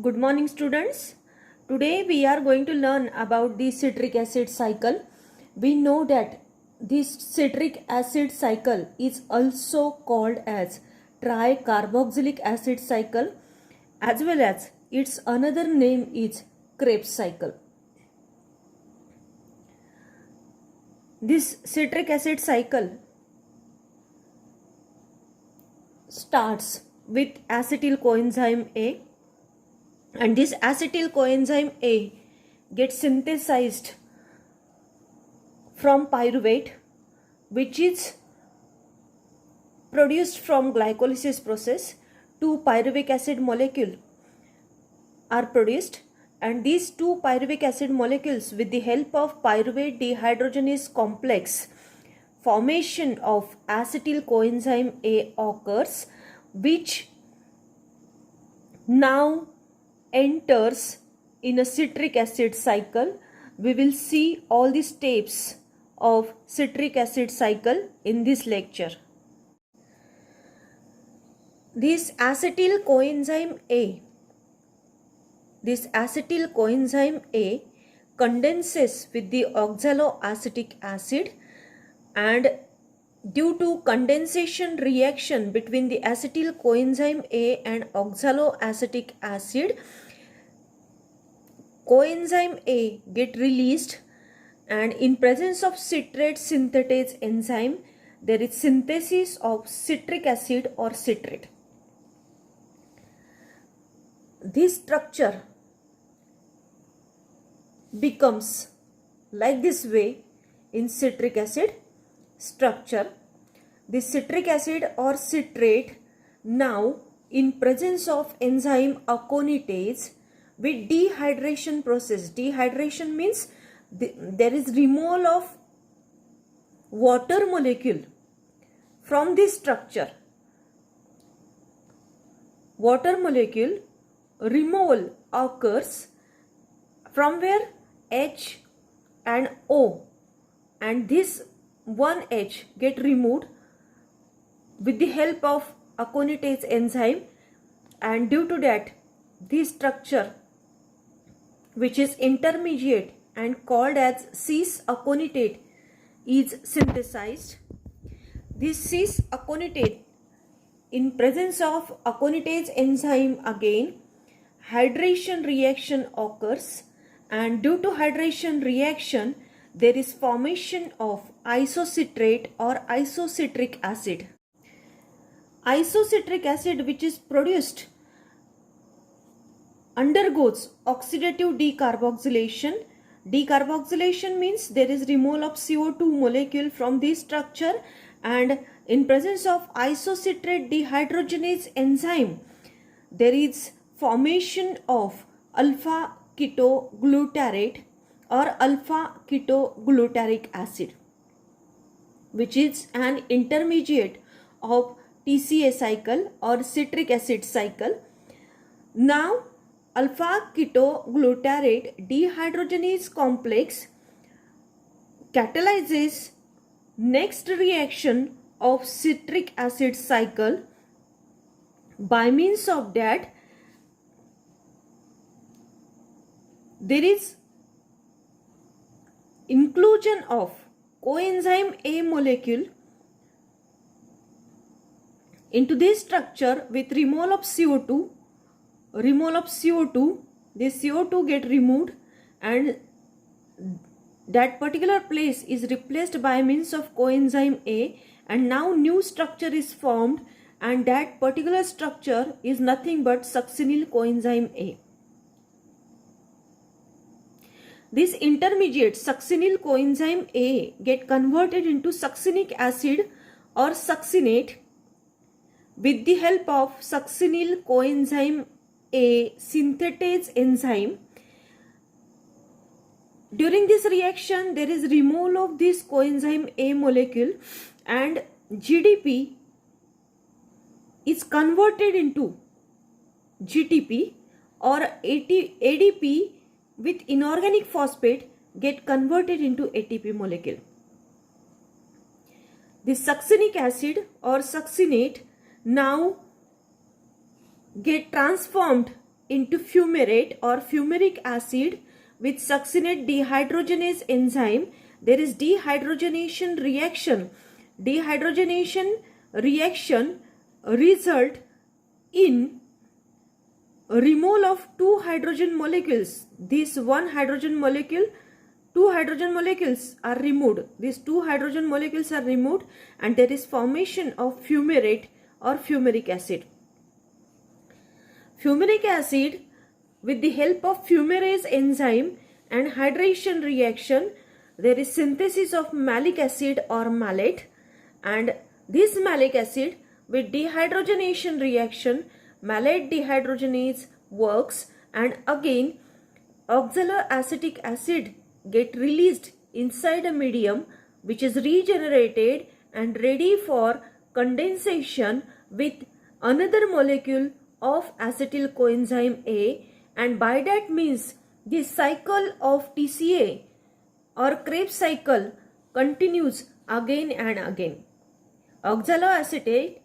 Good morning students. Today we are going to learn about the citric acid cycle. We know that this citric acid cycle is also called as tricarboxylic acid cycle, as well as its another name is Krebs cycle. This citric acid cycle starts with acetyl coenzyme A, and this acetyl coenzyme A gets synthesized from pyruvate, which is produced from glycolysis process. Two pyruvic acid molecule are produced, and these two pyruvic acid molecules, with the help of pyruvate dehydrogenase complex, formation of acetyl coenzyme A occurs, which now enters in a citric acid cycle. We will see all the steps of citric acid cycle in this lecture. This acetyl coenzyme A condenses with the oxaloacetic acid, and due to condensation reaction between the acetyl coenzyme A and oxaloacetic acid, coenzyme A get released, and in presence of citrate synthetase enzyme, there is synthesis of citric acid or citrate. This structure becomes like this way in citric acid structure. The citric acid or citrate now in presence of enzyme aconitase with dehydration process. Dehydration means there is removal of water molecule from this structure. Water molecule removal occurs from where? H and O, and this one H get removed with the help of aconitase enzyme, and due to that this structure, which is intermediate and called as cis aconitate, is synthesized. This cis aconitate, in presence of aconitase enzyme, again hydration reaction occurs, and due to hydration reaction there is formation of isocitrate or isocitric acid. Isocitric acid, which is produced, undergoes oxidative decarboxylation. Decarboxylation means there is removal of CO2 molecule from this structure, and in presence of isocitrate dehydrogenase enzyme, there is formation of alpha ketoglutarate or alpha ketoglutaric acid, which is an intermediate of TCA cycle or citric acid cycle. Now alpha ketoglutarate dehydrogenase complex catalyzes next reaction of citric acid cycle. By means of that, there is inclusion of coenzyme A molecule into this structure with removal of CO2. This CO2 get removed, and that particular place is replaced by means of coenzyme A, and now new structure is formed, and that particular structure is nothing but succinyl coenzyme A. This intermediate succinyl coenzyme A get converted into succinic acid or succinate with the help of succinyl coenzyme A synthetase enzyme. During this reaction, there is removal of this coenzyme A molecule, and GDP is converted into GTP, or ADP with inorganic phosphate get converted into ATP molecule. The succinic acid or succinate now get transformed into fumarate or fumaric acid with succinate dehydrogenase enzyme, there is dehydrogenation reaction. Dehydrogenation reaction result in removal of two hydrogen molecules. This one hydrogen molecule, two hydrogen molecules are removed. These two hydrogen molecules are removed and there is formation of fumarate or fumaric acid. Fumaric acid, with the help of fumarase enzyme and hydration reaction, there is synthesis of malic acid or malate, and this malic acid with dehydrogenation reaction, malate dehydrogenase works, and again oxaloacetic acid get released inside a medium which is regenerated and ready for condensation with another molecule of acetyl coenzyme A, and by that means this cycle of TCA or Krebs cycle continues again and again. Oxaloacetate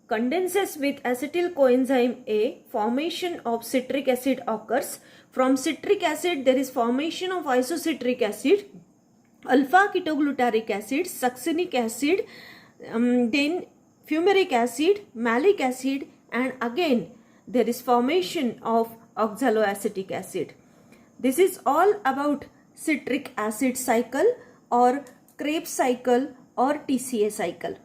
condenses with acetyl coenzyme A, formation of citric acid occurs. From citric acid there is formation of isocitric acid, alpha ketoglutaric acid, succinic acid, then fumaric acid, malic acid, and again there is formation of oxaloacetic acid. This is all about citric acid cycle or Krebs cycle or TCA cycle.